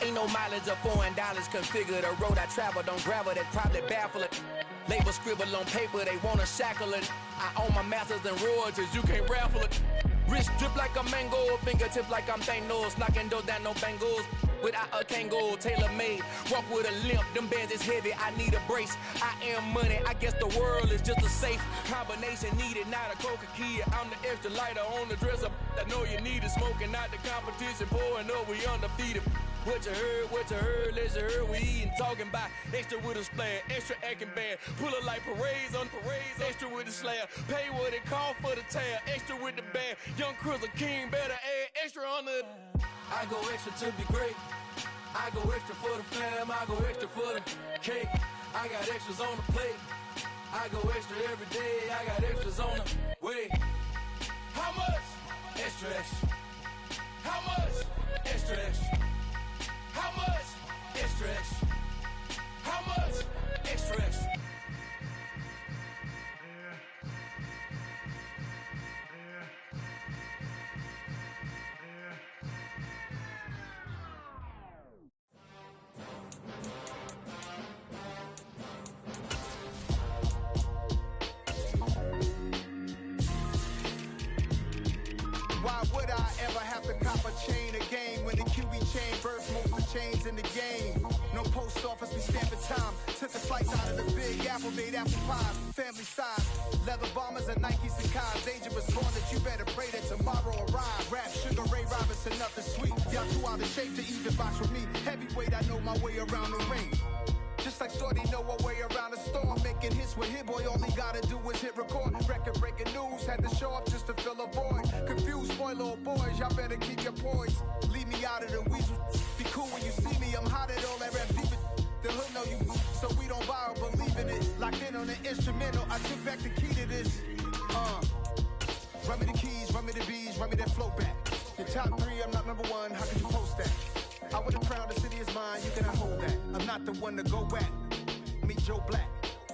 Ain't no mileage or $4 configure the road I travel. Don't gravel, that probably baffle it. Label scribble on paper, they wanna shackle it. I own my masters and royalties, you can't raffle it. Wrist drip like a mango, fingertips like I'm Thanos. Knocking doors down, no bangles. Without a Kango, tailor-made. Walk with a limp, them bands is heavy, I need a brace. I am money, I guess the world is just a safe combination needed, not a coca key. I'm the extra lighter on the dresser. I know you need it, smoking out the competition, pouring up, we undefeated. What you heard, let's heard, we eatin', talking about extra with a splash, extra acting bad, pull it like parades on parades, extra with the slab, pay what it cost for the tab, extra with the bag, young Cruiser King, better add extra on the. I go extra to be great, I go extra for the fam, I go extra for the cake, I got extras on the plate, I go extra every day, I got extras on the way. How much? Extra, extra. How much? Extra, extra. How much? Extra, extra. How much? Extra, extra. Why would I ever have to cop a chain again when the QB chain births most of the chains in the game? No post office, we stamping time. Took a slice out of the big apple, made apple pies, family size. Leather bombers and Nikes and cars. Dangerous born that you better pray that tomorrow arrive. Rap, Sugar Ray Robinson, nothing sweet. Y'all too out of shape to even box with me. Heavyweight, I know my way around the ring. Just like Shorty know her way around the storm. Making hits with Hit Boy, all he gotta do is hit record. Record breaking news, had to show up just to fill a void. Confused boy, little boys, y'all better keep your poise. Leave me out of the weasel. Be cool when you see me, I'm hot at all that rap deep. The hood know you, so we don't borrow, believe in it. Locked in on the instrumental, I took back the key to this. Run me the keys, run me the bees, run me that flow back. Your top three, I'm not number one, how could you post that? I would have crowned the city is mine, you cannot hold that. I'm not the one to go back. Meet Joe Black.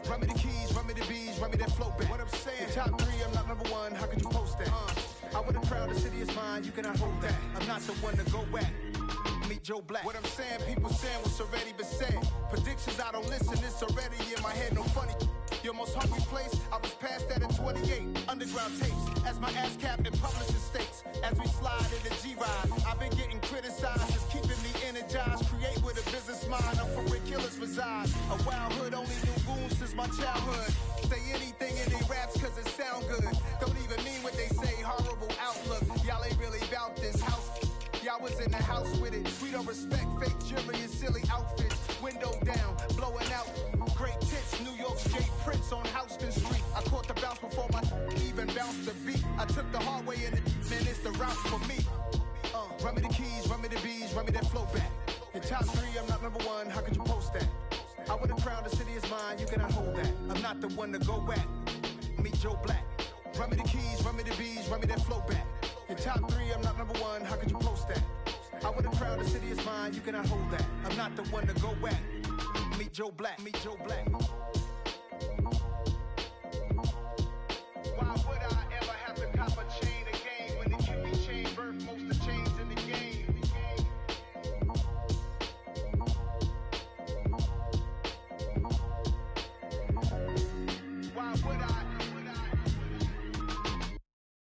Run me the keys, run me the bees, run me that flow back. What I'm saying, your top three, I'm not number one, how could you post that? I would have crowned the city is mine, you cannot hold that. I'm not the one to go back. Meet Joe Black. What I'm saying, people saying what's already been said. Predictions, I don't listen, it's already in my head, no funny. Your most hungry place, I was past that in 28. Underground tapes, as my ass cap in publishing states. As we slide in the G-Ride, I've been getting criticized, just keeping me energized. Create with a business mind, I'm from where killers reside. A wild hood, only knew goons since my childhood. Say anything in they raps cause it sound good. Don't even mean what they say, horrible outlook. Y'all ain't really about this house. Y'all was in the house with it. We don't respect fake jewelry and silly outfits. Window down, blowing out. Great tits, New York J. Prince on Houston Street. I caught the bounce before my even bounced the beat. I took the hard way in it, man, it's the route for me. Run me the keys, run me the bees, run me that flow back. Your top three, I'm not number one, how could you post that? I would have crowned the city is mine, you cannot hold that. I'm not the one to go back. Meet Joe Black. Run me the keys, run me the bees, run me that flow back. Your top three, I'm not number one, how could you post that? I would have crowned the city is mine, you cannot hold that. I'm not the one to go back. Meet Joe Black, meet Joe Black. Why would I ever have to cop a chain again when the QB chain birthed most of the chains in the game? Why would I?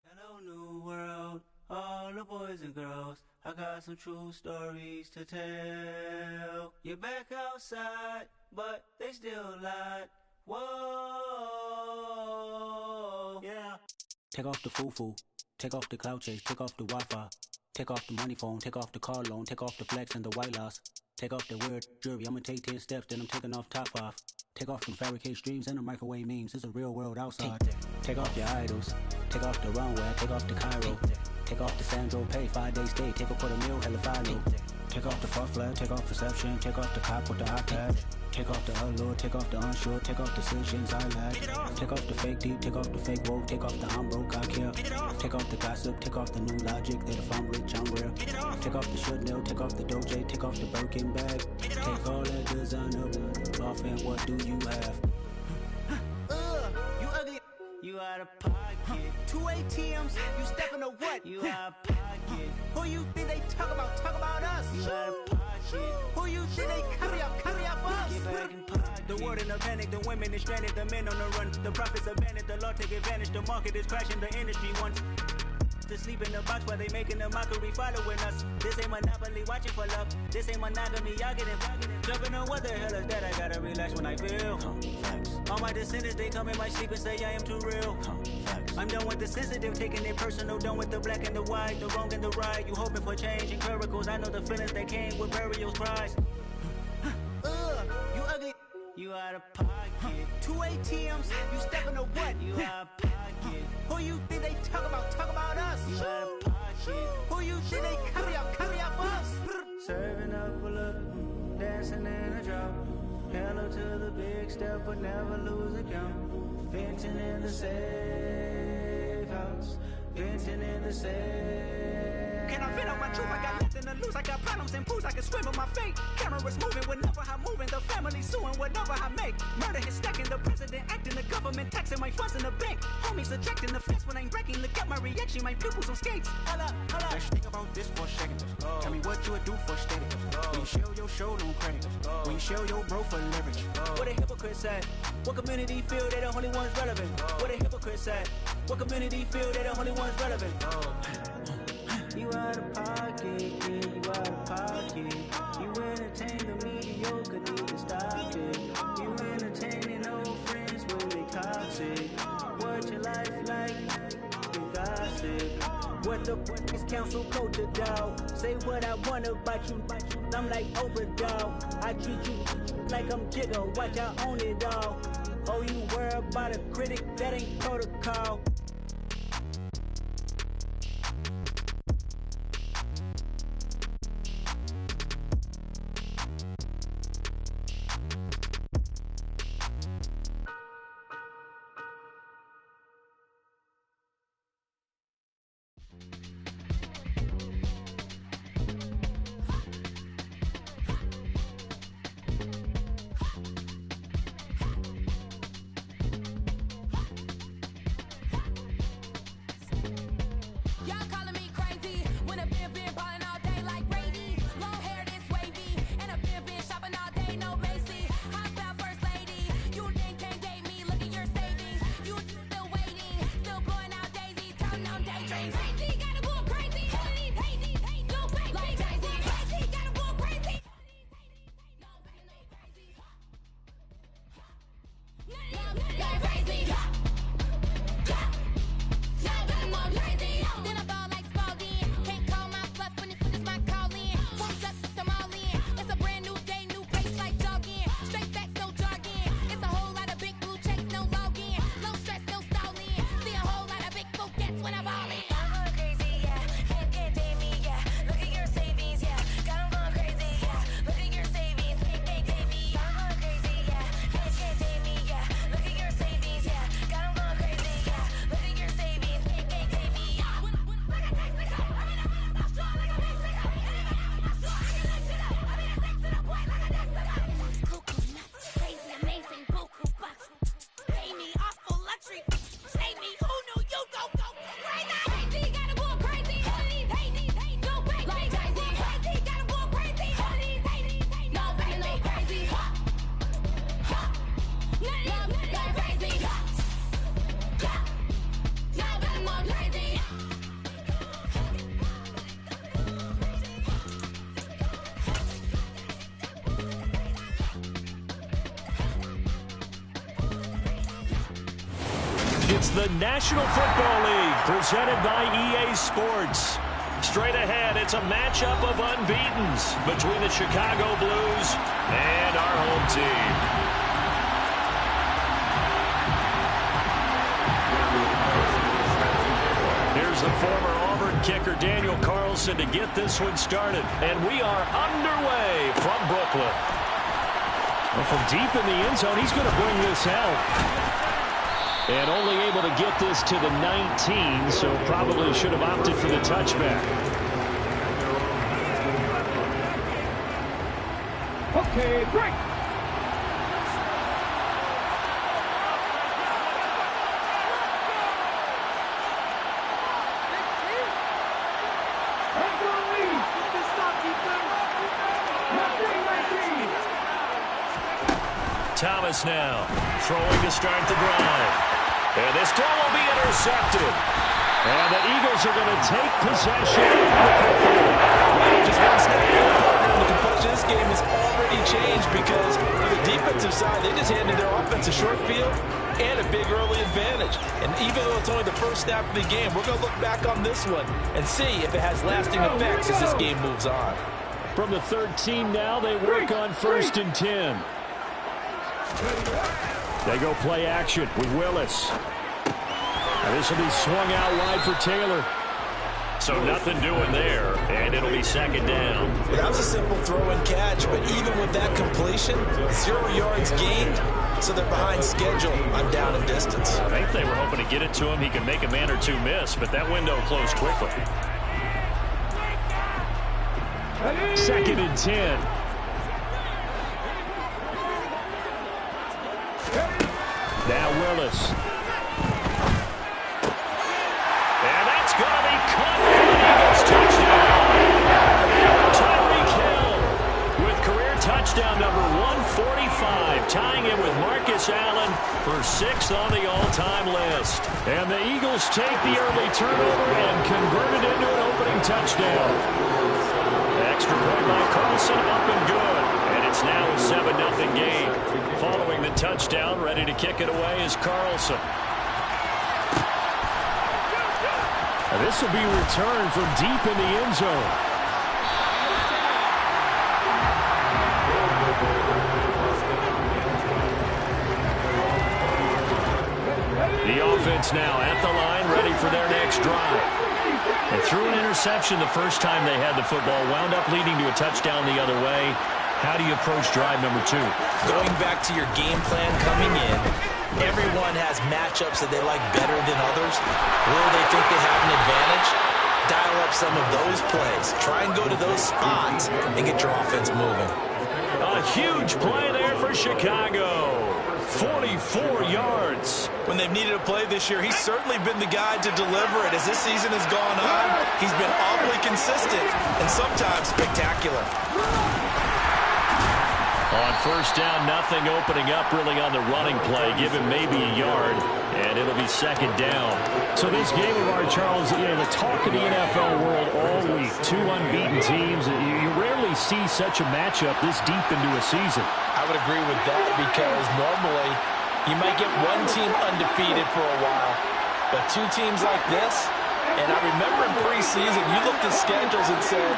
Hello, new world, all the boys and girls. I got some true stories to tell. You're back outside, but they still lied. Whoa, yeah. Take off the foo-foo, take off the cloud chase, take off the Wi-Fi, take off the money phone, take off the car loan, take off the flex and the white loss. Take off the weird jewelry, I'ma take 10 steps, then I'm taking off top 5. Take off them fabricated streams and the microwave memes, it's a real world outside. Take off your idols, take off the runway, take off the Cairo. Take off the Sandro pay, 5 days stay, take a quarter meal, hella follow. Take off the far flag, take off perception, take off the cop with the iPad. Take off the allure, take off the unsure, take off the decisions I lack. Take off the fake deep, take off the fake woke, take off the I'm broke, I care. Take off the gossip, take off the new logic that if I'm rich, I'm rare. Take off the Chanel, take off the Doja, take off the Birkin bag. Take all that designer off and what do you have? You ugly. You out of pocket. 2 ATMs, you stepping to what? You out of pocket. Who you think they talk about? Talk about us. You out of pocket. Who you think they carry up us? The world in a panic, the women is stranded, the men on the run. The profits abandoned, the law take advantage. The market is crashing, the industry wants to sleep in the box while they making a mockery following us. This ain't monopoly, watching for love. This ain't monogamy, y'all getting jumping on what the hell is that? I gotta relax when I feel. All my descendants, they come in my sleep and say I am too real. I'm done with the sensitive, taking it personal. Done with the black and the white, the wrong and the right. You hoping for change and miracles. I know the feelings that came with burial cries. You ugly. You out of pocket. 2 ATMs, you stepping to what? You out of pocket. Who you think they talk about us? You out of pocket. Who you think they carry up us? Serving up a look, dancing in a drop. Hello to the big step, but never lose a count. Venting in the safe house. Venting in the safe. Can I vent out my truth? I got nothing to lose. I got problems and pools. I can swim with my fate. Cameras moving whenever I'm moving. The family suing whatever I make. Murder is stacking. The president acting. The government taxing my funds in the bank. Homies ejecting the fence when I'm breaking. Look at my reaction. My pupils on skates. Hold up. Let's think about this for a second. Tell me what you would do for status. When you show your show, no credit. When you show your bro for leverage. What a hypocrite said. What community feel they the only ones relevant? What a hypocrite said. What community feel they the only ones relevant? You out of pocket, yeah, you out of pocket. You entertain the mediocre, need to stop it. You entertaining old friends when they toxic. What your life like? You gossip. What the fuck is council culture, dog? Say what I want about you. I'm like overdog. I treat you like I'm Jigga. Watch I own it all. Oh, you worry about a critic? That ain't protocol. It's the National Football League, presented by EA Sports. Straight ahead, it's a matchup of unbeatens between the Chicago Blues and our home team. Here's the former Auburn kicker, Daniel Carlson, to get this one started. And we are underway from Brooklyn. Well, from deep in the end zone, he's going to bring this out. And only able to get this to the 19, so probably should have opted for the touchback. Okay, break. Nothing Thomas now throwing to start the drive. And this throw will be intercepted. And the Eagles are going to take possession of the football. Just one snap and the complexion of this game has already changed because on the defensive side, they just handed their offense a short field and a big early advantage. And even though it's only the first snap of the game, we're going to look back on this one and see if it has lasting effects as this game moves on. From the 13 now, they work on 1st and 10. They go play action with Willis. And this will be swung out wide for Taylor. So nothing doing there, and it'll be 2nd down. That was a simple throw and catch, but even with that completion, 0 yards gained, so they're behind schedule on down and distance. I think they were hoping to get it to him. He could make a man or two miss, but that window closed quickly. 2nd and 10. Now Willis. And that's going to be caught for the Eagles touchdown. Tyreek Hill with career touchdown number 145, tying it with Marcus Allen for 6th on the all-time list. And the Eagles take the early turnover and convert it into an opening touchdown. Extra point by Carlson, up and good. And it's now a 7-0 game. Following the touchdown, ready to kick it away is Carlson. And this will be returned from deep in the end zone. The offense now at the line, ready for their next drive. They threw an interception the first time they had the football, wound up leading to a touchdown the other way. How do you approach drive number 2? Going back to your game plan coming in, everyone has matchups that they like better than others. Where they think they have an advantage, dial up some of those plays. Try and go to those spots and get your offense moving. A huge play there for Chicago. 44 yards. When they've needed a play this year, he's certainly been the guy to deliver it. As this season has gone on, he's been awfully consistent and sometimes spectacular. On 1st down, nothing opening up really on the running play. Give him maybe a yard, and it'll be 2nd down. So this game of our Charles, the talk of the NFL world all week. 2 unbeaten teams. You rarely see such a matchup this deep into a season. I would agree with that because normally you might get one team undefeated for a while, but 2 teams like this, and I remember in preseason you looked at schedules and said,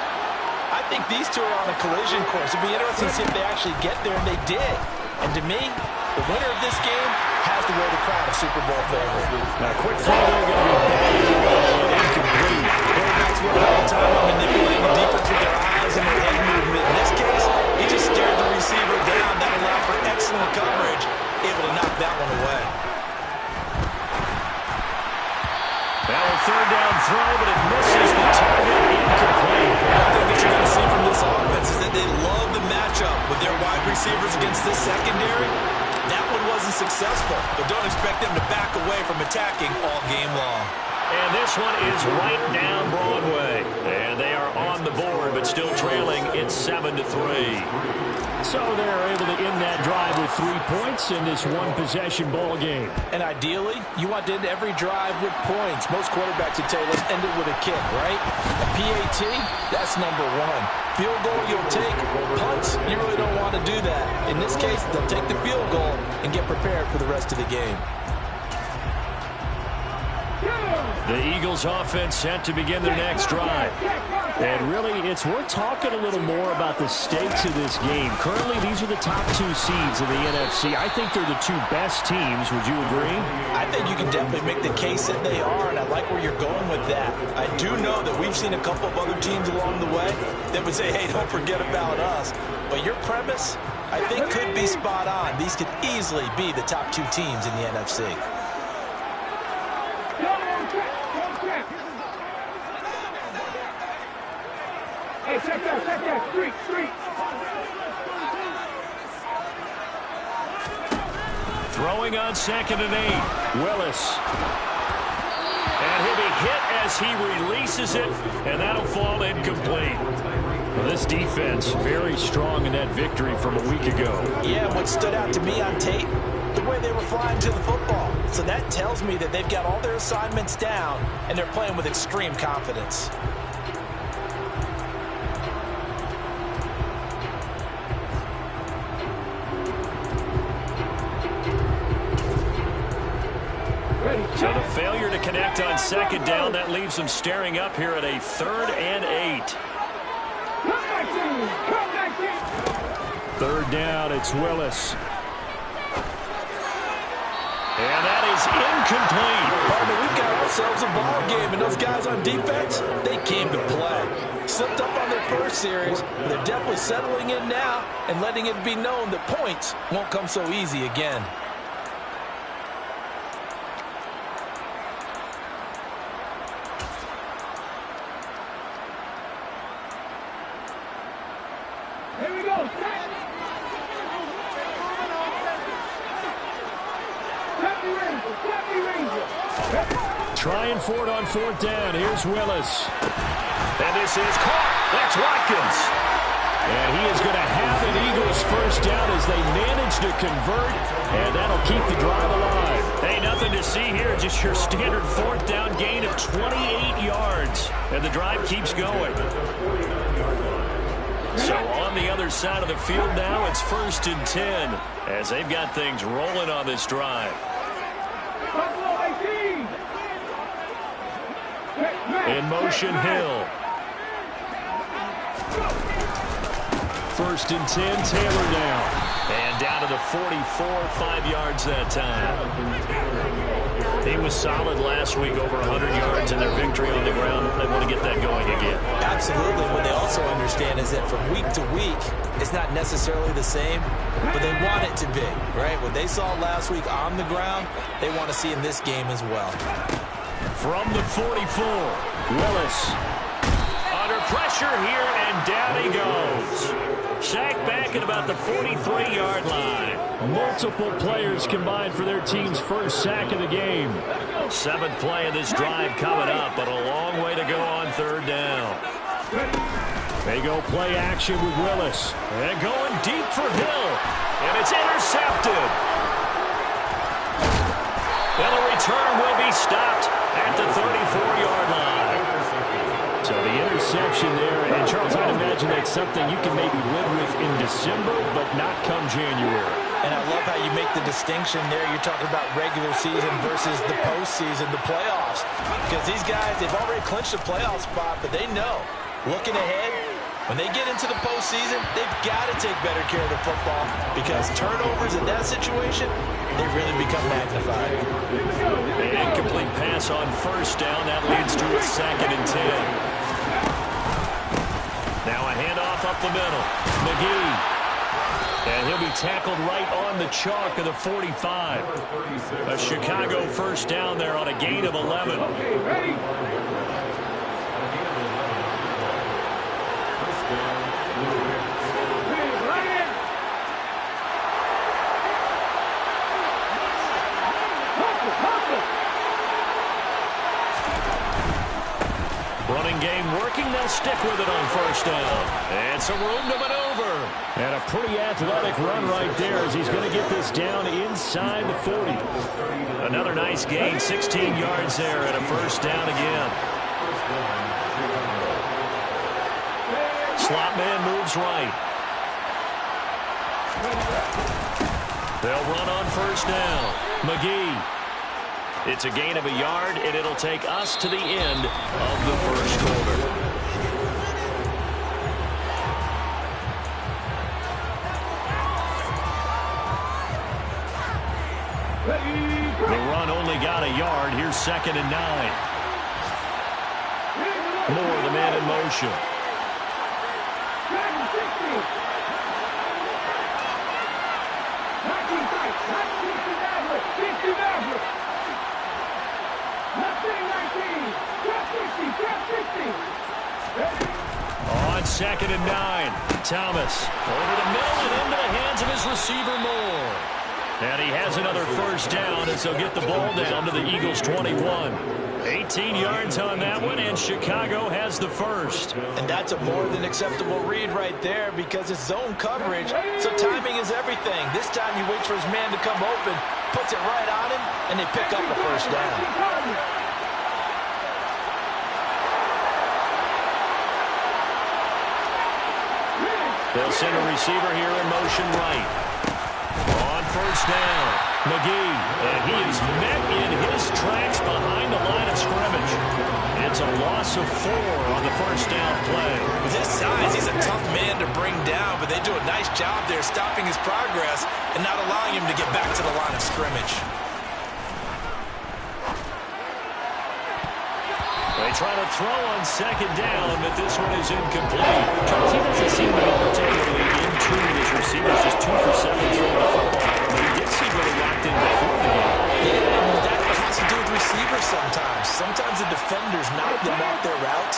I think these 2 are on a collision course. It'd be interesting to see if they actually get there, and they did. And to me, the winner of this game has to wear the crown of Super Bowl favorite. Now, quick throw there, going to be batted and incomplete. Quarterbacks work all the time on manipulating the defense with their eyes and their head movement. In this case, he just stared the receiver down. That allowed for excellent coverage, able to knock that one away. Now a 3rd down throw, but it misses the target, incomplete. One thing that you're going to see from this offense is that they love the matchup with their wide receivers against this secondary. That one wasn't successful, but don't expect them to back away from attacking all game long. And this one is right down Broadway. And they are on the board, but still trailing. It's 7-3. So they're able to end that drive with 3 points in this one-possession ball game. And ideally, you want to end every drive with points. Most quarterbacks would tell you, let's end it with a kick, right? A PAT, that's number 1. Field goal you'll take. Punts, you really don't want to do that. In this case, they'll take the field goal and get prepared for the rest of the game. The Eagles offense set to begin their next drive. And really, it's worth talking a little more about the stakes of this game. Currently, these are the top 2 seeds in the NFC. I think they're the 2 best teams. Would you agree? I think you can definitely make the case that they are, and I like where you're going with that. I do know that we've seen a couple of other teams along the way that would say, hey, don't forget about us. But your premise, I think, could be spot on. These could easily be the top 2 teams in the NFC. Hey, check that, street. Throwing on 2nd and 8. Willis. And he'll be hit as he releases it, and that'll fall incomplete. Well, this defense very strong in that victory from a week ago. Yeah, what stood out to me on tape, the way they were flying to the football. So that tells me that they've got all their assignments down, and they're playing with extreme confidence. So the failure to connect on second down, that leaves them staring up here at a 3rd and 8. Third down, it's Willis. And that is incomplete. Partner, we've got ourselves a ball game, and those guys on defense, they came to play. Slipped up on their first series, but they're definitely settling in now and letting it be known that points won't come so easy again. Here we go. Trying for it on 4th down. Here's Willis. And this is caught. That's Watkins. And he is going to have an Eagles first down as they manage to convert, and that'll keep the drive alive. Hey, nothing to see here. Just your standard 4th down gain of 28 yards. And the drive keeps going. So on the other side of the field now, it's 1st and 10 as they've got things rolling on this drive. In motion, Hill. 1st and 10, Taylor down. And down to the 44, 5 yards that time. He was solid last week, over 100 yards in their victory on the ground. They want to get that going again. Absolutely. What they also understand is that from week to week, it's not necessarily the same, but they want it to be, right? What they saw last week on the ground, they want to see in this game as well. From the 44, Willis. Under pressure here, and down he goes. Sacked back at about the 43-yard line. Multiple players combined for their team's first sack of the game. 7th play of this drive coming up, but a long way to go on 3rd down. They go play action with Willis. And going deep for Hill. And it's intercepted. Well, a return will be stopped at the 34-yard line. So the interception there, and Charles, I'd imagine that's something you can maybe live with in December, but not come January. And I love how you make the distinction there. You're talking about regular season versus the postseason, the playoffs. Because these guys, they've already clinched a playoff spot, but they know, looking ahead, when they get into the postseason, they've got to take better care of the football because turnovers in that situation, they really become magnified. An incomplete pass on 1st down. That leads to a 2nd and 10. Now a handoff up the middle. McGee. And he'll be tackled right on the chalk of the 45. A Chicago first down there on a gain of 11. Running game working. They'll stick with it on 1st down. And some room to maneuver. And a pretty athletic run right there as he's going to get this down inside the 40. Another nice gain, 16 yards there, and a 1st down again. Slot man moves right. They'll run on 1st down. McGee. It's a gain of a yard, and it'll take us to the end of the 1st quarter. The run only got a yard. Here's 2nd and 9. Moore, the man in motion. On 2nd and 9, Thomas over the middle and into the hands of his receiver Moore. And he has another first down as they'll get the ball down to the Eagles 21. 18 yards on that one, and Chicago has the first. And that's a more than acceptable read right there because it's zone coverage, so timing is everything. This time he waits for his man to come open, puts it right on him, and they pick up a first down. They'll send a receiver here in motion right. On first down, McGee, and he is met in his tracks behind the line of scrimmage. It's a loss of 4 on the first down play. With his size, he's a tough man to bring down, but they do a nice job there stopping his progress and not allowing him to get back to the line of scrimmage. They try to throw on second down, but this one is incomplete. Charles, he doesn't seem to be particularly in tune with his receivers, just 2 for 7 throwing the football. But he did seem really locked in before the game. Yeah, and that has to do with receivers sometimes. Sometimes the defenders knock them off their routes,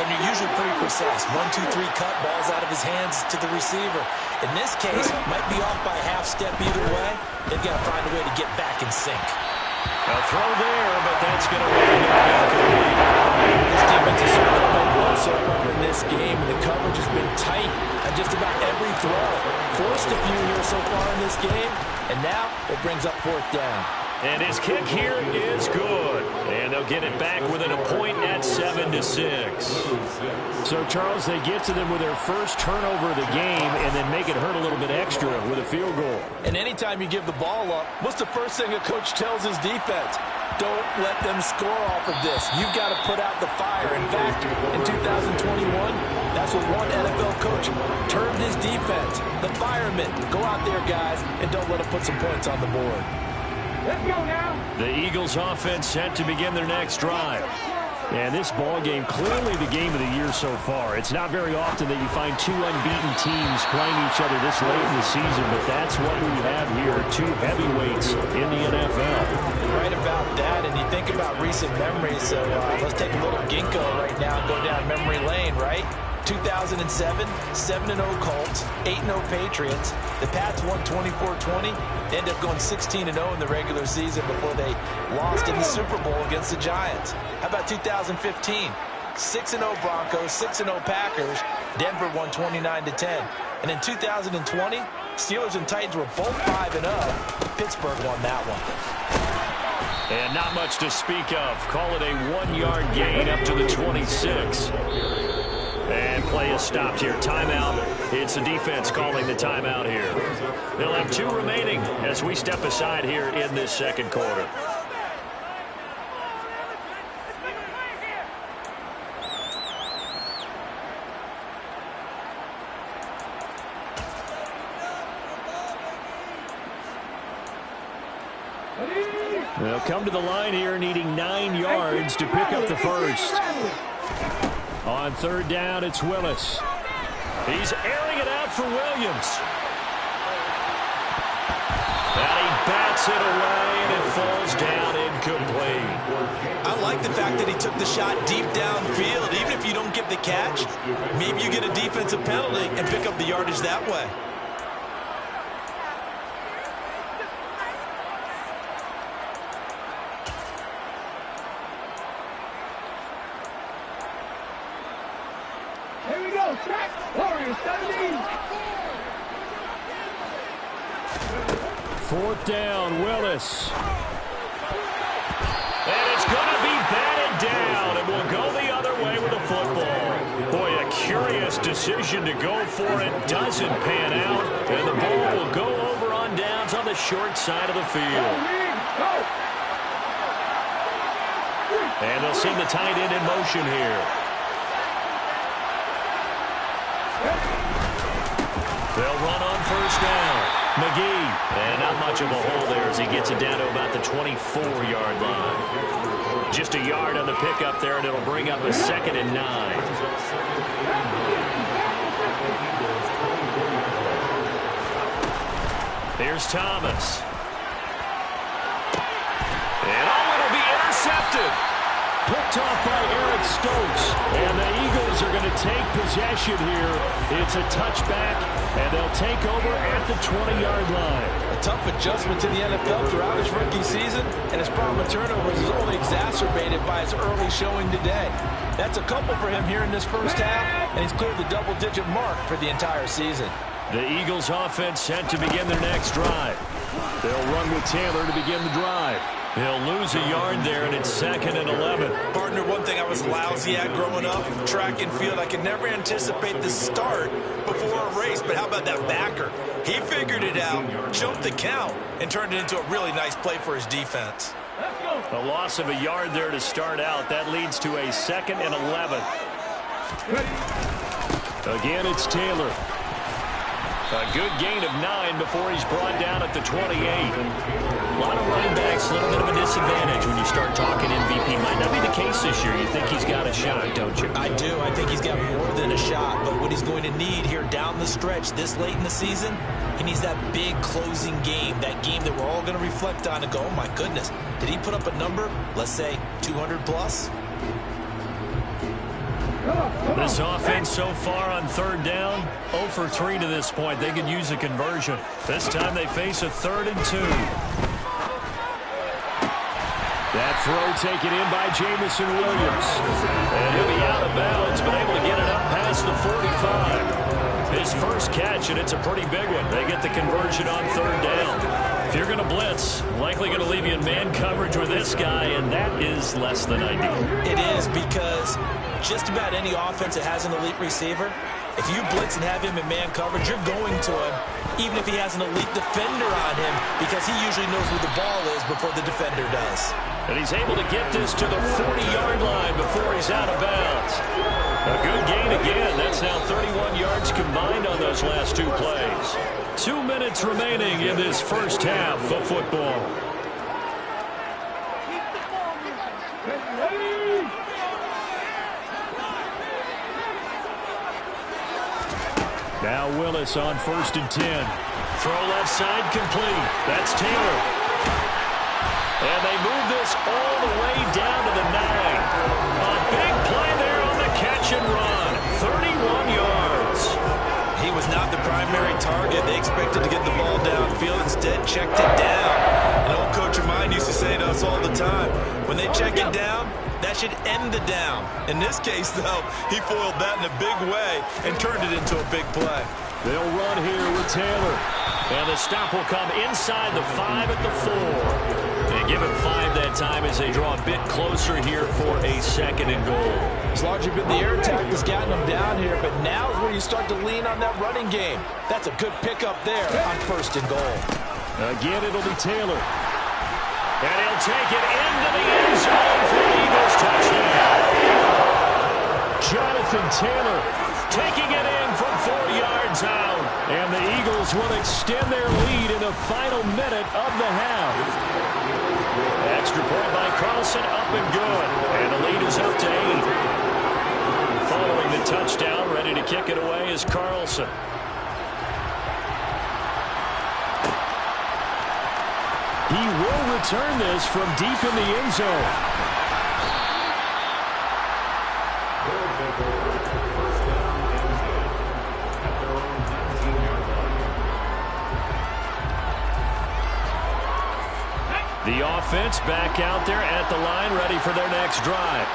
and you're usually pretty precise. 1, 2, 3 cut, balls out of his hands to the receiver. In this case, might be off by half step either way. They've got to find a way to get back in sync. A throw there, but that's going to wind up incomplete. This defense has certainly played well so far in this game, and the coverage has been tight on just about every throw. Forced a few here so far in this game, and now it brings up fourth down. And his kick here is good. And they'll get it back within a point at 7-6. So, Charles, they get to them with their first turnover of the game and then make it hurt a little bit extra with a field goal. And anytime you give the ball up, what's the first thing a coach tells his defense? Don't let them score off of this. You've got to put out the fire. In fact, in 2021, that's what one NFL coach termed his defense. The firemen. Go out there, guys, and don't let them put some points on the board. Let's go now. The Eagles offense set to begin their next drive. And this ball game, clearly the game of the year so far. It's not very often that you find 2 unbeaten teams playing each other this late in the season, but that's what we have here, 2 heavyweights in the NFL. Right about that, and you think about recent memories, so let's take a little ginkgo right now and go down memory lane, right? 2007, 7-0 Colts, 8-0 Patriots. The Pats won 24-20. They ended up going 16-0 in the regular season before they lost in the Super Bowl against the Giants. How about 2015? 6-0 Broncos, 6-0 Packers. Denver won 29-10. And in 2020, Steelers and Titans were both 5-0. Pittsburgh won that one. And not much to speak of. Call it a 1-yard gain up to the 26. And play is stopped here. Timeout. It's the defense calling the timeout here. They'll have 2 remaining as we step aside here in this second quarter. They'll come to the line here needing 9 yards to pick up the first. On third down, it's Willis. He's airing it out for Williams. And he bats it away, and it falls down incomplete. I like the fact that he took the shot deep downfield. Even if you don't get the catch, maybe you get a defensive penalty and pick up the yardage that way. Here we go. Track. Warriors 17. Fourth down, Willis. And it's going to be batted down, and we'll go the other way with the football. Boy, a curious decision to go for it. Doesn't pan out, and the ball will go over on downs on the short side of the field. And they'll send the tight end in motion here. They'll run on first down. McGee, and not much of a hole there as he gets it down to about the 24-yard line. Just a yard on the pickup there, and it'll bring up a 2nd and 9. Here's Thomas. And it'll be intercepted. Picked off by Eric with Stokes. And the Eagles are going to take possession here. It's a touchback, and they'll take over at the 20-yard line. A tough adjustment to the NFL throughout his rookie season, and his problem with turnovers is only exacerbated by his early showing today. That's a couple for him here in this first half, and he's cleared the double-digit mark for the entire season. The Eagles offense set to begin their next drive. They'll run with Taylor to begin the drive. He'll lose a yard there, and it's 2nd and 11. Partner, one thing I was lousy at growing up, track and field, I could never anticipate the start before a race, but how about that backer? He figured it out, jumped the count, and turned it into a really nice play for his defense. A loss of a yard there to start out. That leads to a 2nd and 11. Again, it's Taylor. A good gain of 9 before he's brought down at the 28. A lot of running backs, a little bit of a disadvantage when you start talking MVP. Might not be the case this year. You think he's got a shot, don't you? I do. I think he's got more than a shot. But what he's going to need here down the stretch this late in the season, he needs that big closing game, that game that we're all going to reflect on and go, oh, my goodness, did he put up a number, let's say 200 plus? This offense so far on 3rd down, 0 for 3 to this point. They could use a conversion. This time they face a 3rd and 2. That throw taken in by Jamison Williams. And he'll be out of bounds, but able to get it up past the 45. His first catch, and it's a pretty big one. They get the conversion on 3rd down. If you're going to blitz, likely going to leave you in man coverage with this guy, and that is less than ideal. It is, because just about any offense that has an elite receiver, if you blitz and have him in man coverage, you're going to him, even if he has an elite defender on him, because he usually knows where the ball is before the defender does. And he's able to get this to the 40-yard line before he's out of bounds. A good gain again. That's now 31 yards combined on those last 2 plays. 2 minutes remaining in this first half of football. Now Willis on 1st and 10. Throw left side complete. That's Taylor. And they move this all the way down to the 9. A big play there on the catch and run. 31 yards. He was not the primary target. They expected to get the ball downfield. Instead, checked it down. An old coach of mine used to say to us all the time, when they check it down, that should end the down. In this case, though, he foiled that in a big way and turned it into a big play. They'll run here with Taylor. And the stop will come inside the 5 at the 4. And give him 5 that time as they draw a bit closer here for a 2nd and goal. It's largely been the air attack that's gotten them down here, but now is where you start to lean on that running game. That's a good pickup there on 1st and goal. Again, it'll be Taylor. And he'll take it into the end zone for the Eagles touchdown. Jonathan Taylor taking it in from 4 yards out. And the Eagles will extend their lead in the final minute of the half. Extra point by Carlson, up and good. And the lead is up to 8. Following the touchdown, ready to kick it away is Carlson. He will return this from deep in the end zone. The offense back out there at the line, ready for their next drive.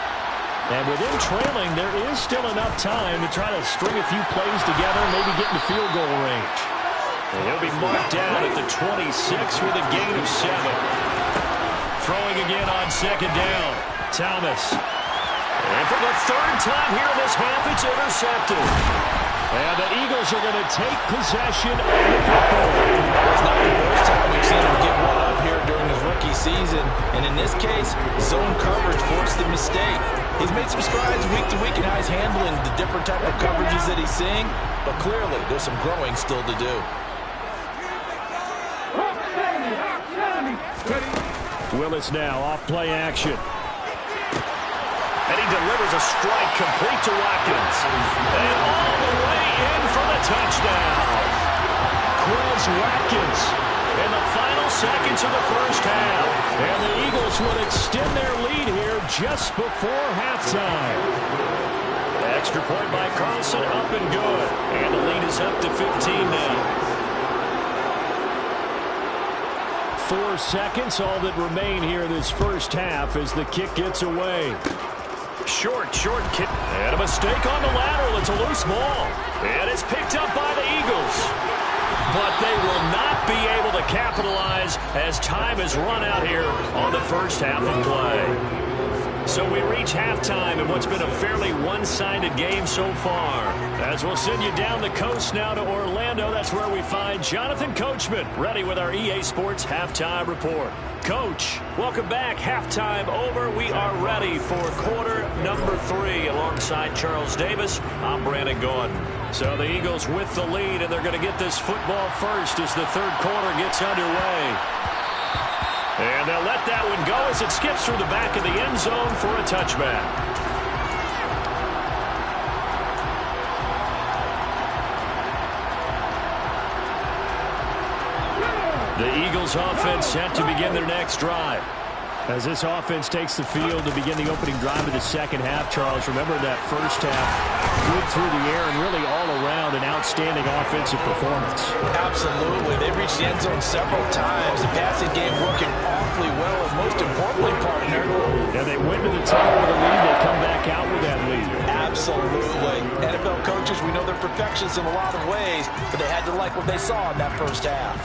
And with them trailing, there is still enough time to try to string a few plays together and maybe get into field goal range. And he'll be marked down at the 26 with a gain of 7. Throwing again on 2nd down. Thomas. And for the 3rd time here in this half, it's intercepted. And the Eagles are going to take possession of the football. It's not the first time we've seen him get one up here during his rookie season. And in this case, zone coverage forced the mistake. He's made some strides week to week in how he's handling the different type of coverages that he's seeing. But clearly, there's some growing still to do. Willis now off play action. And he delivers a strike complete to Watkins. And all the way in for the touchdown. Quez Watkins in the final seconds of the first half. And the Eagles will extend their lead here just before halftime. Extra point by Carlson, up and good. And the lead is up to 15 now. 4 seconds, all that remain here in this first half as the kick gets away. Short kick. And a mistake on the lateral. It's a loose ball. And it's picked up by the Eagles. But they will not be able to capitalize as time has run out here on the first half of play. So we reach halftime in what's been a fairly one-sided game so far. As we'll send you down the coast now to Orlando, that's where we find Jonathan Coachman, ready with our EA Sports Halftime Report. Coach, welcome back. Halftime over. We are ready for quarter number 3. Alongside Charles Davis, I'm Brandon Gordon. So the Eagles with the lead, and they're going to get this football first as the third quarter gets underway. And they'll let that one go as it skips through the back of the end zone for a touchback. The Eagles offense set to begin their next drive. As this offense takes the field to begin the opening drive of the second half, Charles, remember that first half, good through the air and really all around an outstanding offensive performance. Absolutely. They reached the end zone several times. The passing game working awfully well, and most importantly, partner. And they went to the tunnel with a lead. They come back out with that lead. Absolutely. NFL coaches, we know they're perfectionists in a lot of ways, but they had to like what they saw in that first half.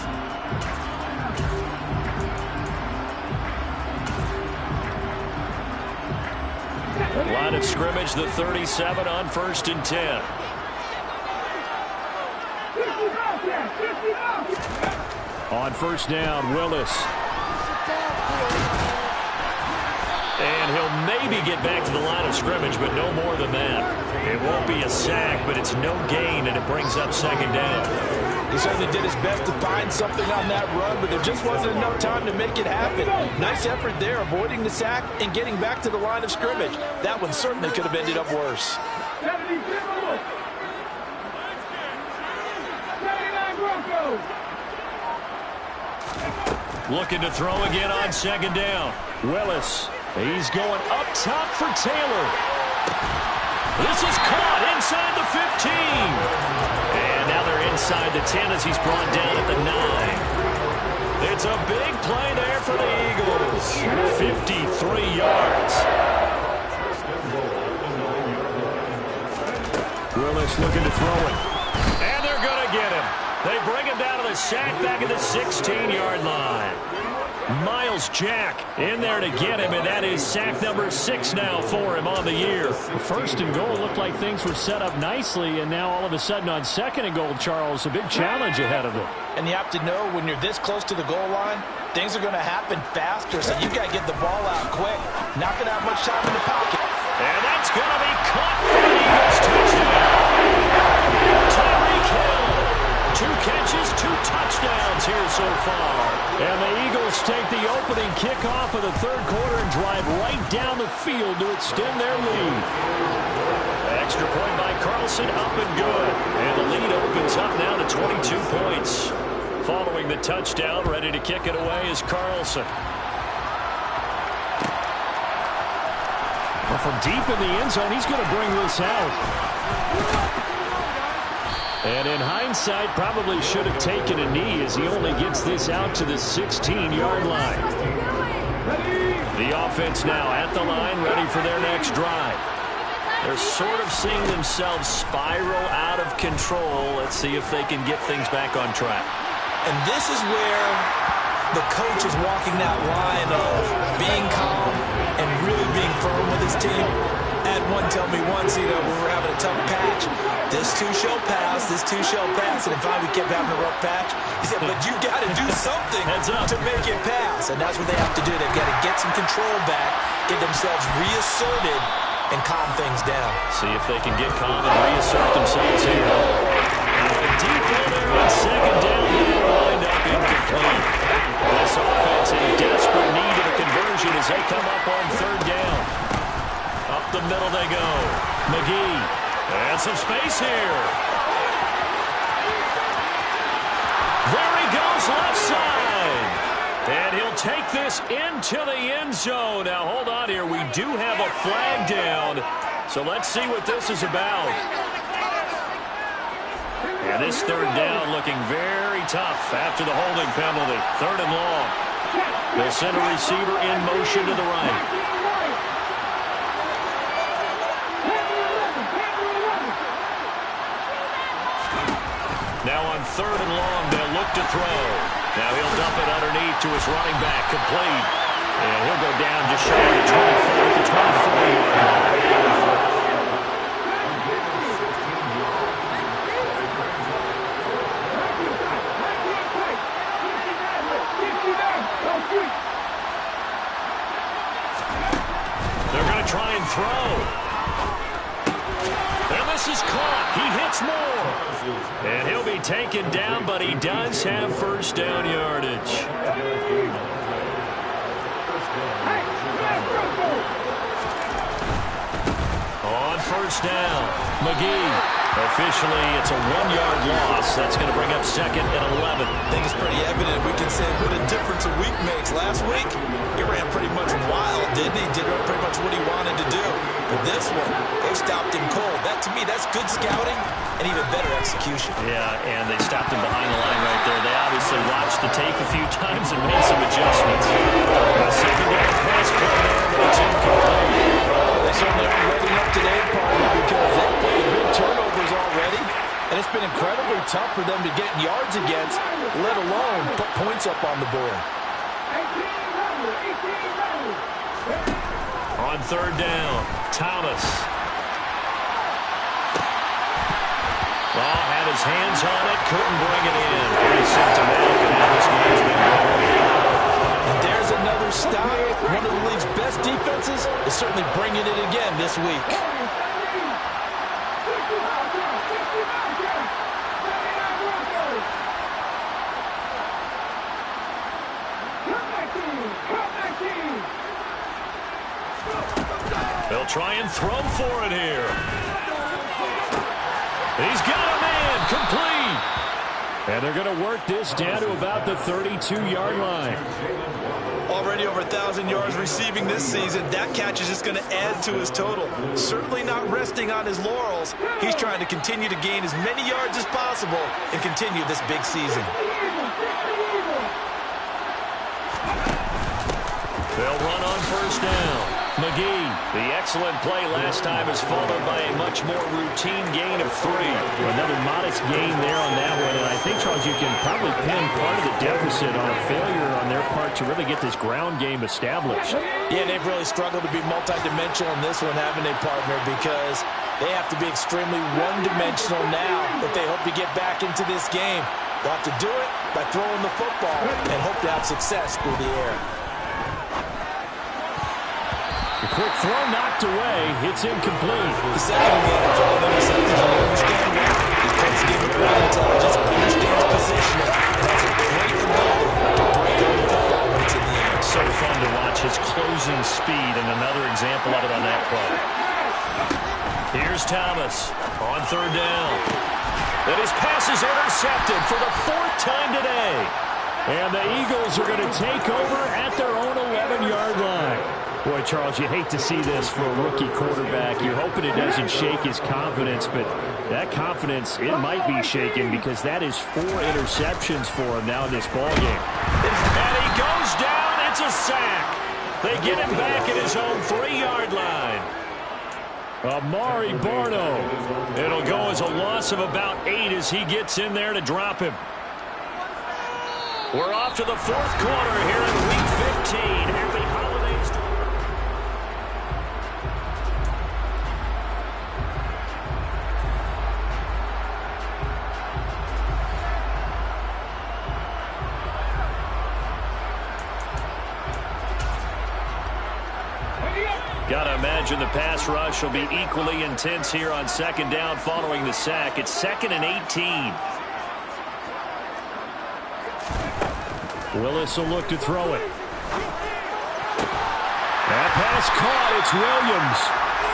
Line of scrimmage, the 37 on 1st and 10. On first down, Willis. And he'll maybe get back to the line of scrimmage, but no more than that. It won't be a sack, but it's no gain, and it brings up second down. He certainly did his best to find something on that run, but there just wasn't enough time to make it happen. Nice effort there, avoiding the sack and getting back to the line of scrimmage. That one certainly could have ended up worse. 79 Broncos. Looking to throw again on second down. Willis. He's going up top for Taylor. This is caught inside the 15. And now they're inside the 10 as he's brought down at the 9. It's a big play there for the Eagles. 53 yards. Willis looking to throw it. And they're going to get him. They bring him down to the sack back at the 16-yard line. Miles Jack in there to get him, and that is sack number 6 now for him on the year. First and goal looked like things were set up nicely, and now all of a sudden on second and goal, Charles, a big challenge ahead of them. And you have to know when you're this close to the goal line, things are going to happen faster, so you've got to get the ball out quick. Not going to have much time in the pocket. And that's going to be caught for the Eagles touchdown. Tyreek Hill. 2 catches, 2 touchdowns here so far. And the Eagles take the opening kickoff of the third quarter and drive right down the field to extend their lead. Extra point by Carlson, up and good. And the lead opens up now to 22 points. Following the touchdown, ready to kick it away is Carlson. Well, from deep in the end zone, he's going to bring this out. And in hindsight, probably should have taken a knee as he only gets this out to the 16-yard line. The offense now at the line, ready for their next drive. They're sort of seeing themselves spiral out of control. Let's see if they can get things back on track. And this is where the coach is walking that line of being calm and really being firm with his team. Had one tell me once, we were having a tough patch. This too shall pass, this too shall pass. And finally we kept having a rough patch. He said, but you got to do something to make it pass. And that's what they have to do. They've got to get some control back, get themselves reasserted, and calm things down. See if they can get calm and reassert themselves here. Deep in there on second down, they wind up incomplete. This offense in desperate need of a conversion as they come up on third down. Up the middle they go. McGee. And some space here. There he goes left side. And he'll take this into the end zone. Now, hold on here. We do have a flag down. So let's see what this is about. And this third down looking very tough after the holding penalty. 3rd and long. They'll send a receiver in motion to the right. Now on 3rd and long, they'll look to throw. Now he'll dump it underneath to his running back, complete. And he'll go down just shy of the 24 line. They're going to try and throw. And this is caught. He hits more. And he'll be taken down, but he does have first down yardage. On first down, McGee. Officially, it's a 1-yard loss. That's going to bring up 2nd and 11. I think it's pretty evident. We can say what a difference a week makes. Last week, he ran pretty much wild, didn't he? Did pretty much what he wanted to do. But this one, they stopped him cold. That, to me, that's good scouting and even better execution. Yeah, and they stopped him behind the line right there. They obviously watched the tape a few times and made some adjustments. A secondary pass play there, but it's incomplete. They certainly aren't ready up today, Paul, because they've played big turnovers already. And it's been incredibly tough for them to get yards against, let alone put points up on the board. On 3rd down, Thomas. Had his hands on it, couldn't bring it in. Pretty symptomatic of how this game's been going. And there's another stop. One of the league's best defenses is certainly bringing it again this week. They'll try and throw for it here. He's got a man, complete. And they're going to work this down to about the 32-yard line. Already over 1,000 yards receiving this season. That catch is just going to add to his total. Certainly not resting on his laurels. He's trying to continue to gain as many yards as possible and continue this big season. They'll run on first down. McGee, the excellent play last time is followed by a much more routine gain of 3. Another modest gain there on that one, and I think, Charles, you can probably pin part of the deficit on a failure on their part to really get this ground game established. Yeah, they've really struggled to be multidimensional in this one, haven't they, partner, because they have to be extremely one-dimensional now if they hope to get back into this game. They'll have to do it by throwing the football and hope to have success through the air. The quick throw knocked away. It's incomplete. The second in the NFL, interceptions, you understand that. He plays the game with great intelligence, understands positioning, and has a great ability to break on the football when it's in the air. So fun to watch his closing speed, and another example of it on that play. Here's Thomas on 3rd down. And his pass is intercepted for the 4th time today. And the Eagles are going to take over at their own 11-yard line. Boy, Charles, you hate to see this for a rookie quarterback. You're hoping it doesn't shake his confidence, but that confidence, it might be shaken because that is 4 interceptions for him now in this ballgame. And he goes down. It's a sack. They get him back at his own 3-yard line. Amari Barno. It'll go as a loss of about 8 as he gets in there to drop him. We're off to the 4th quarter here in Week 15. Happy holidays to Gotta imagine the pass rush will be equally intense here on 2nd down following the sack. It's 2nd and 18. Willis will look to throw it. That pass caught. It's Williams.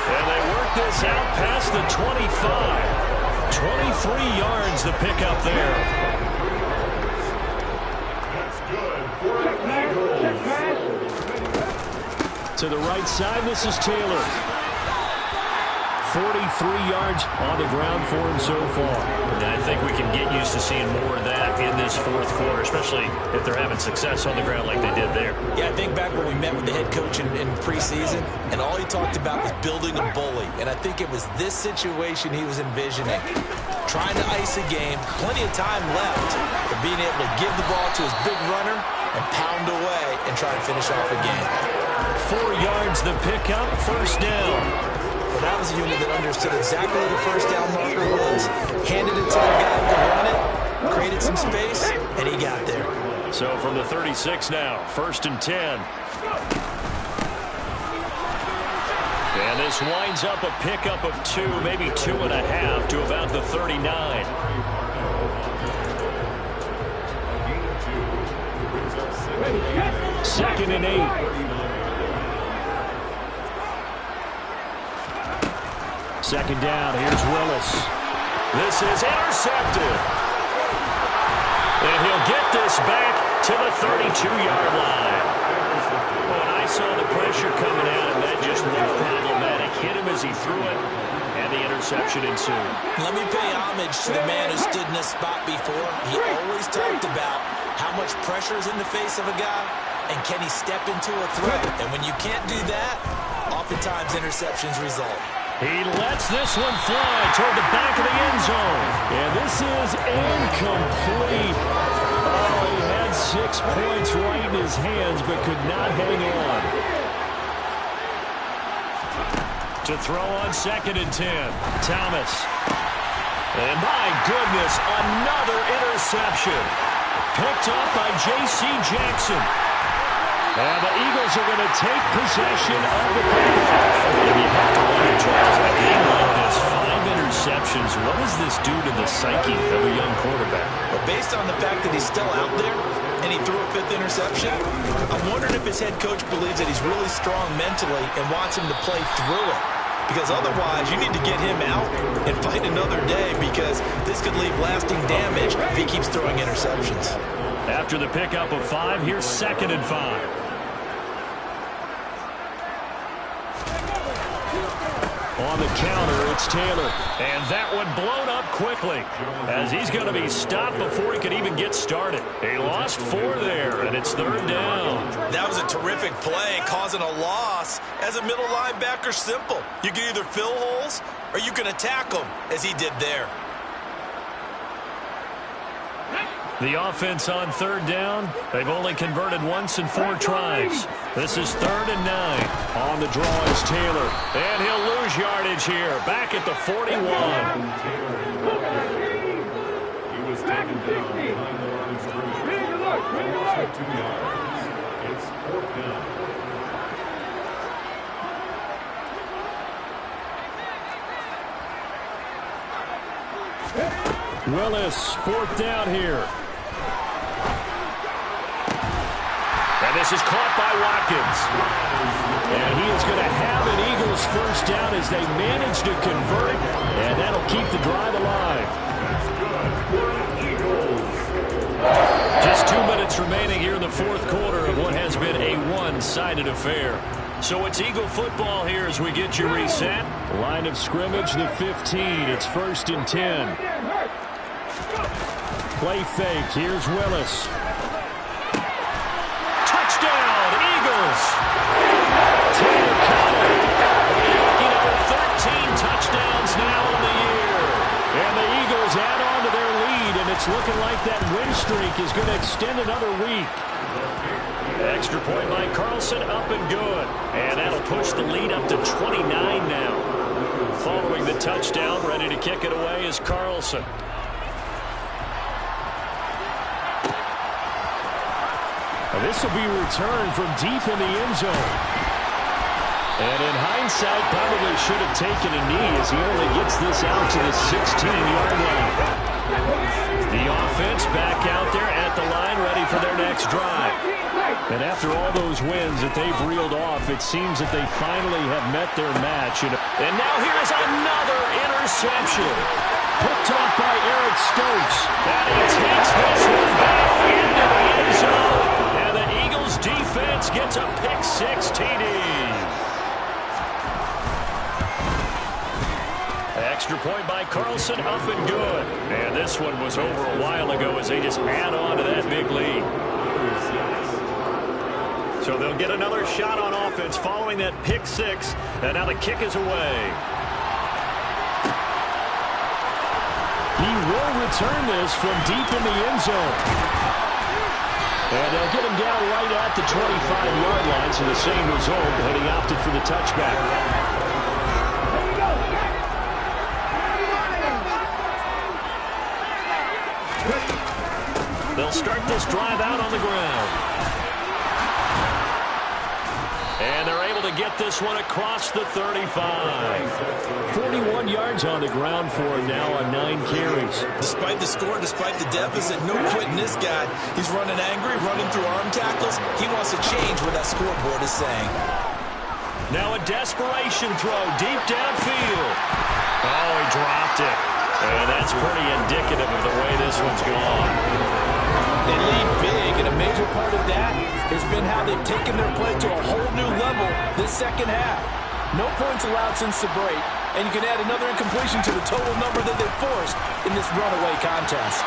And they work this out past the 25. 23 yards the pickup there. That's good. To the right side, this is Taylor. 43 yards on the ground for him so far. And I think we can get used to seeing more of that in this fourth quarter, especially if they're having success on the ground like they did there. Yeah, I think back when we met with the head coach in preseason, and all he talked about was building a bully. And I think it was this situation he was envisioning. Trying to ice a game, plenty of time left, but being able to give the ball to his big runner and pound away and try to finish off a game. 4 yards the pickup, first down. Well, that was a unit that understood exactly what the first down marker was, handed it to the guy who could run it, created some space, and he got there. So from the 36 now, 1st and 10. And this winds up a pickup of 2, maybe 2.5 to about the 39. Second and 8. Second down, here's Willis. This is intercepted. And he'll get this back to the 32-yard line. Oh, and I saw the pressure coming at him. That just looked problematic. Hit him as he threw it, and the interception ensued. Let me pay homage to the man who stood in this spot before. He always talked about how much pressure is in the face of a guy, and can he step into a threat. And when you can't do that, oftentimes interceptions result. He lets this one fly toward the back of the end zone. And this is incomplete. Oh, he had 6 points right in his hands, but could not hang on. To throw on 2nd and 10, Thomas. And my goodness, another interception. Picked up by J.C. Jackson. And the Eagles are going to take possession of the football. And you have to wonder, Charles, a game like this, 5 interceptions, what does this do to the psyche of a young quarterback? But based on the fact that he's still out there and he threw a 5th interception, I'm wondering if his head coach believes that he's really strong mentally and wants him to play through it. Because otherwise, you need to get him out and fight another day, because this could leave lasting damage if he keeps throwing interceptions. After the pickup of 5, here's 2nd and 5. On the counter, it's Taylor. And that one blown up quickly, as he's going to be stopped before he could even get started. He lost 4 there, and it's 3rd down. That was a terrific play, causing a loss. As a middle linebacker, simple. You can either fill holes or you can attack them, as he did there. The offense on 3rd down, they've only converted once in 4 tries. This is 3rd and 9. On the draw is Taylor. And he'll lose yardage here, back at the 41. He was taken down behind the line of scrimmage. 2 yards. It's 4th down. Willis, 4th down here. And this is caught by Watkins. And he is going to have an Eagles 1st down as they manage to convert, and that'll keep the drive alive. Just 2 minutes remaining here in the 4th quarter of what has been a one-sided affair. So it's Eagle football here as we get you reset. Line of scrimmage, the 15. It's 1st and 10. Play fake. Here's Willis. Touchdown, Eagles! Taylor Connor. You know, 13 touchdowns now in the year. And the Eagles add on to their lead, and it's looking like that win streak is going to extend another week. Extra point by Carlson, up and good. And that'll push the lead up to 29 now. Following the touchdown, ready to kick it away is Carlson. This will be returned from deep in the end zone. And in hindsight, probably should have taken a knee as he only gets this out to the 16-yard line. The offense back out there at the line, ready for their next drive. And after all those wins that they've reeled off, it seems that they finally have met their match. And now here's another interception. Picked off by Eric Stokes. And he takes this one back into the end zone. And the Eagles defense gets a pick 6 TD. was over a while ago as they just add on to that big lead. So they'll get another shot on offense following that pick six. And now the kick is away. He will return this from deep in the end zone. And they'll get him down right at the 25-yard line, so the same result, but he opted for the touchback. They'll start this drive out on the ground. And they're able to get this one across the 35. 41 yards on the ground for him now on 9 carries. Despite the score, despite the deficit, no quitting this guy. He's running angry, running through arm tackles. He wants to change what that scoreboard is saying. Now a desperation throw deep downfield. Oh, he dropped it. And that's pretty indicative of the way this one's gone. They lead big, and a major part of that has been how they've taken their play to a whole new level this second half. No points allowed since the break, and you can add another incompletion to the total number that they forced in this runaway contest.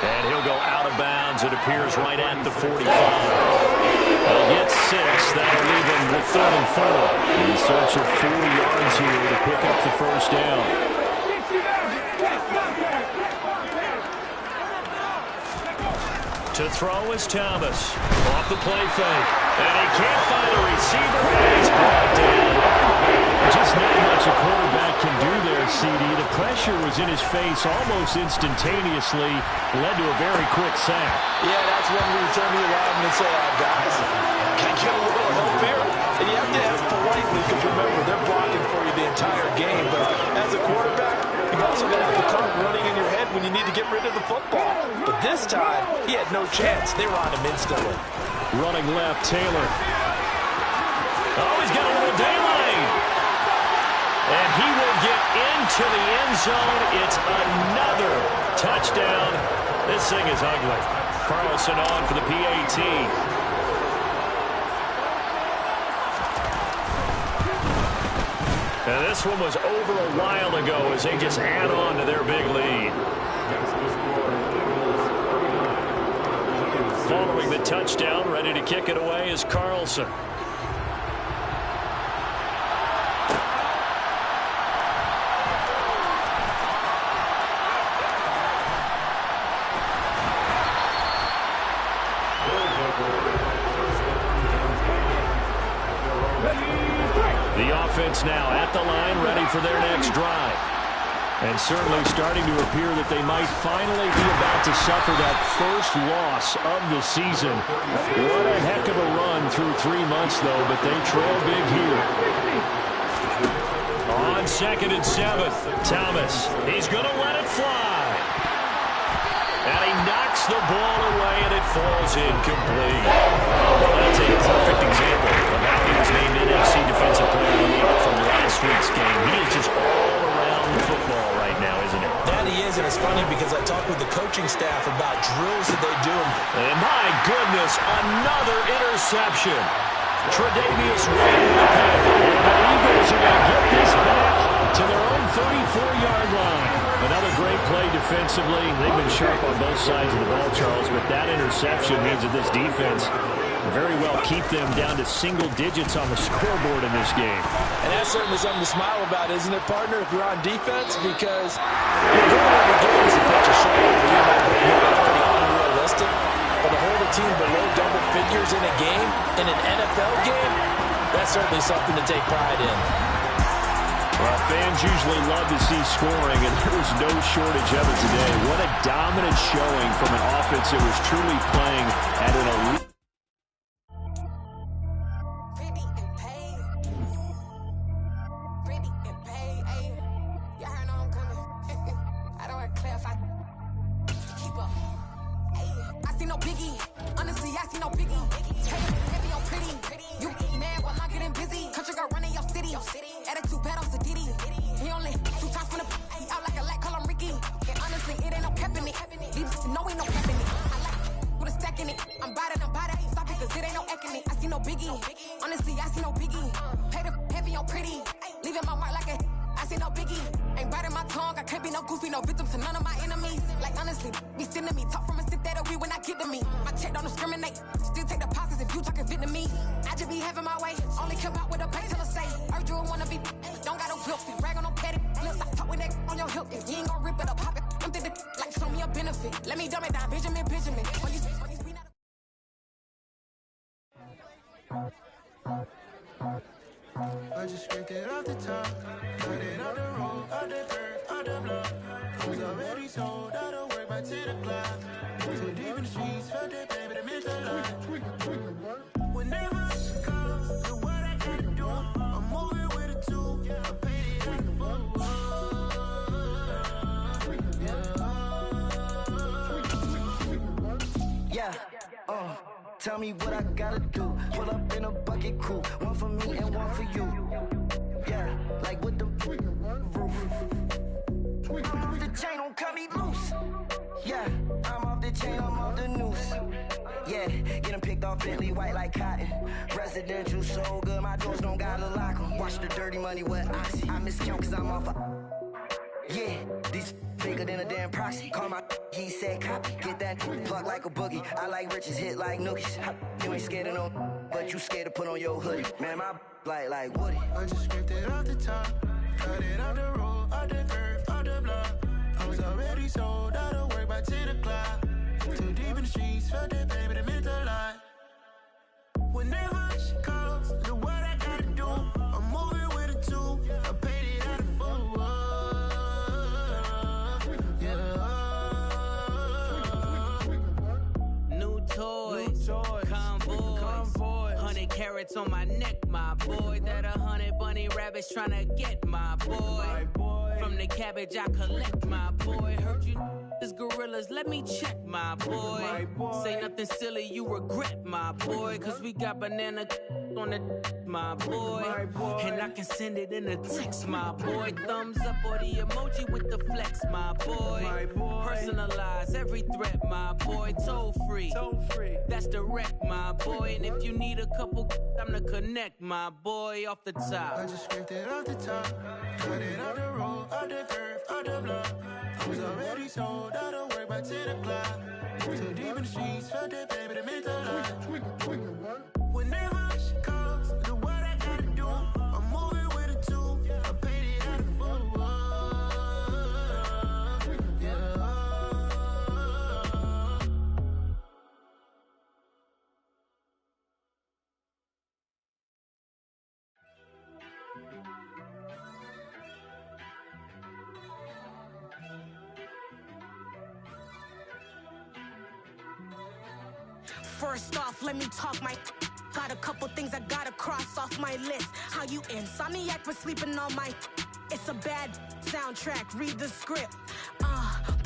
And he'll go out of bounds, it appears, right at the 45. They'll get 6. That'll leave him with 3rd and 4. In search of 4 yards here to pick up the first down. To throw is Thomas. Off the play fake. And he can't find a receiver, and he's brought down. Just not much a quarterback can do there, CD. The pressure was in his face almost instantaneously. Led to a very quick sack. Yeah, that's when we turn to the lineman and say, guys, can I get a little help here? And you have to ask politely, because remember, they're blocking for you the entire game. But as a quarterback, you've also got to have the clock running in your head when you need to get rid of the football. But this time, he had no chance. They were on him instantly. Running left, Taylor. Oh, he's got a little daylight. And he will get into the end zone. It's another touchdown. This thing is ugly. Carlson on for the PAT. And this one was over a while ago as they just add on to their big lead. Following the touchdown, ready to kick it away is Carlson. The offense now at the line, ready for their next drive. And certainly starting to appear that they might finally be about to suffer that first loss of the season. What a heck of a run through 3 months, though, but they trail big here. On 2nd and 7, Thomas. He's going to let it fly. And he knocks the ball away, and it falls incomplete. Well, that's a perfect example of how he was named NFC Defensive Player of the Week from last week's game. He is just all around the football right now, isn't it? That he is, and it's funny because I talked with the coaching staff about drills that they do. And my goodness, another interception. Tre'Davious right in the pack. And the Eagles are going to get this back to their own 34-yard line. Another great play defensively. They've been sharp on both sides of the ball, Charles, but that interception means that this defense very well keep them down to single digits on the scoreboard in this game. And that's certainly something to smile about, isn't it, partner, if you're on defense? Because you're going every game as a bunch of short. That's pretty unrealistic. But to hold a team below double figures in a game, in an NFL game, that's certainly something to take pride in. Well, fans usually love to see scoring, and there was no shortage of it today. What a dominant showing from an offense that was truly playing at an elite. I see no biggie. Ain't biting my tongue, I can't be no goofy, no victim to none of my enemies. Like honestly, be sending me talk from a stick that'll be when I get to me. My check don't discriminate, still take deposits if you talking Vietnamese. I just be having my way, only care about what the pay teller say. Urge you wanna be, don't got no filthy, rag on no petty. Lips, I talk with that on your hip, if you ain't gon' rip it up, pop it. I'm thinking like show me a benefit. Let me dumb it down, Benjamin. I just scraped it off the top, got it off the road, off the curve, off the block. I was already sold, out of work by 10 o'clock. Too deep in the streets, felt that pain, but it meant a lot. Whenever she calls, do what I gotta do. I'm moving with a two, I paid it out the full. Yeah, tell me what I gotta do. Pull up in a bucket crew, one for me and one for you. Yeah, like with the roof. I'm off the chain, don't cut me loose. Yeah, I'm off the chain, I'm off the noose. Yeah, getting picked off Bentley white like cotton. Residential so good, my doors don't gotta lock 'em. Watch the dirty money with oxy. I miscount cause I'm off yeah, these bigger than a damn proxy. Call my he said copy. Get that plug like a boogie. I like riches, hit like nookies. You ain't scared of no, but you scared to put on your hoodie. Man, my like Woody. I just scraped it off the top, cut it off the road, off the curve, off the block. I was already sold, out of work by 10 o'clock. Too deep in the streets, felt that pain, but it meant a lot. Whenever she calls, do what I gotta do. I'm moving with a two, I paid it out of full. Convoy, 100 carats on my neck, my boy. That 100 bunny rabbits tryna get my boy. From the cabbage I collect, my boy. Heard you is gorillas, let me check, my boy. Say nothing silly, you regret, my boy. Cause we got banana on the my boy. And I can send it in a text, my boy. Thumbs up or the emoji with the flex, my boy. Personalize every threat, my boy. Toll free, that's direct, my boy. And if you need a couple, I'm the connect, my boy. Off the top, I just scraped it off the top, cut it off the road, off the curve, off the block. I was already sold, out of work by 10 o'clock. Too deep in the streets, felt that pain, but it meant a lot. Whenever she calls, do what I gotta do. I'm moving with a two, I paid it out of full. First off, let me talk my. Got a couple things I gotta cross off my list. How you insomniac for sleeping on my. It's a bad soundtrack, read the script.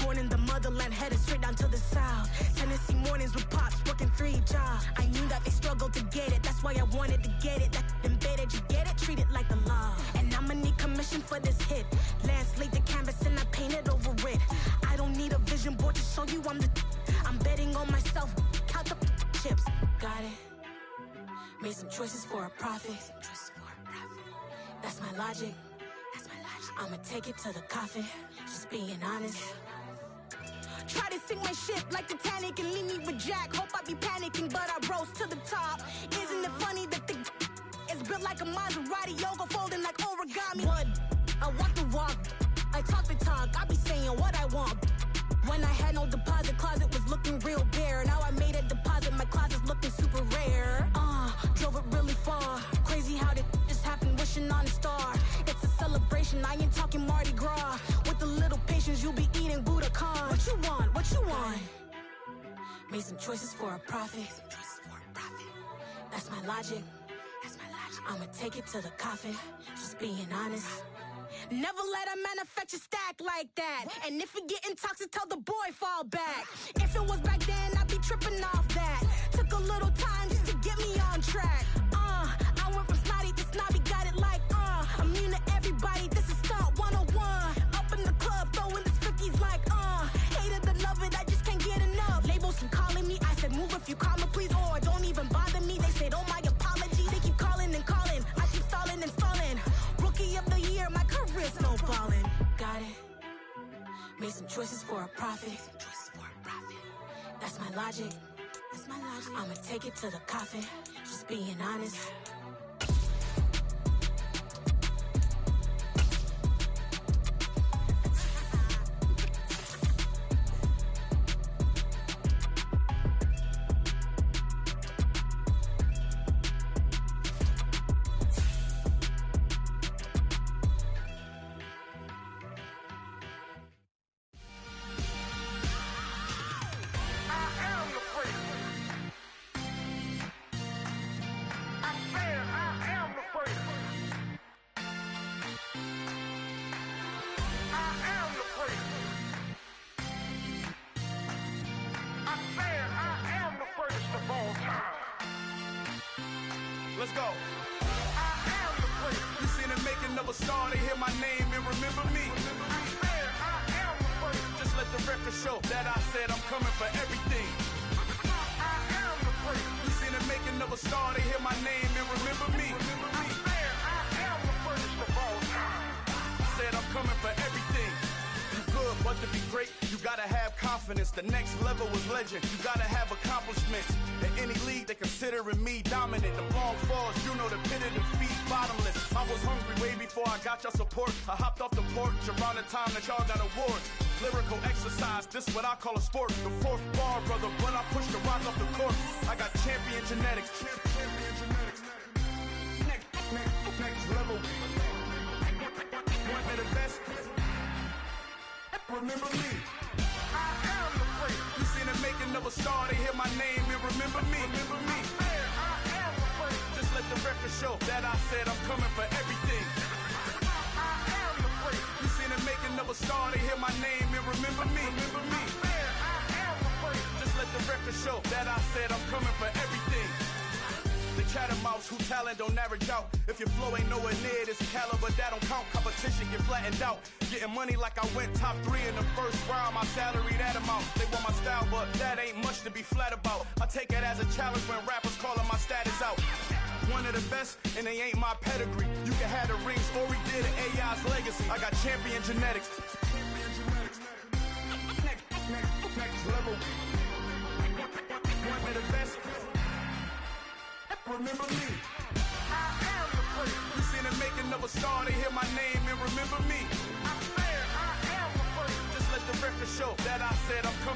Born in the motherland, headed straight down to the south. Tennessee mornings with pops, working 3 jobs. I knew that they struggled to get it, that's why I wanted to get it. That embedded, you get it, treat it like the law. And I'ma need commission for this hit. Lance laid the canvas and I painted over it. I don't need a vision board to show you I'm betting on myself, count the chips. Got it. Made some choices for a profit. That's my logic. I'ma take it to the coffin. Just being honest. Try to sink my ship like Titanic and leave me with Jack. Hope I be panicking, but I rose to the top. Isn't it funny that the is built like a Maserati, yoga folding like origami? What? I walk the walk. I talk the talk. I be saying what I want. When I had no deposit, closet was looking real bare. Now I made a deposit, my closet's looking super rare. Drove it really far. Crazy how did just happen, wishing on a star. It's a celebration, I ain't talking Mardi Gras. With a little patience, you'll be eating Budokan. What you want? What you want? Made some choices for a profit. That's my logic. I'ma take it to the coffin. Just being honest. Never let a manufacture stack like that. And if it getting toxic, tell the boy fall back. If it was back then, I'd be tripping off that. Took a little time just to get me on track. I went from snotty to snobby, got it like immune to everybody, this is stunt 101. Up in the club, throwing the 50s like hate it or love it, I just can't get enough. Labels keep calling me, I said move if you call me please, or don't even bother me. They said oh my apologies, they keep calling and calling, I keep stalling and stalling. Rookie of the year, my career's no some choices for a profit. That's my logic. I'ma take it to the coffin. Just being honest. Let's go. I am the place. You seen the making of a star, they hear my name and remember me. I am the place. Just let the record show that I said I'm coming for everything. I am the place. You seen the making of a star, they hear my name and remember me. I am the first of all time. Said I'm coming for everything. You good, but to be great, you gotta have confidence. The next level was legend. You gotta have accomplishments. In any league, they considering me dominant. The long falls, you know the pit of defeat, bottomless. I was hungry way before I got your support. I hopped off the porch around the time that y'all got awards. Lyrical exercise, this what I call a sport. The fourth bar, brother, when I push the rock off the court. I got champion genetics. Next level. One of the best. Remember me. I am the place. You seen the making of a star, they hear my name and remember me. I am the place. Just let the record show that I said I'm coming for everything. I am the place. You seen the making of a star, they hear my name and remember me. I am the place. Just let the record show that I said I'm coming for everything. The chattermouths who talent don't average out. If your flow ain't nowhere near this caliber, that don't count. Competition get flattened out. Getting money like I went top 3 in the first round. My salary that amount. They want my style, but that ain't much to be flat about. I take it as a challenge when rappers calling my status out. One of the best, and they ain't my pedigree. You can have the rings, or we did an AI's legacy. I got champion genetics. Next level. One of the best. Remember me. I am the place. You seen the making of a star, they hear my name and remember me. I am the place. Just let the record show that I said I'm coming.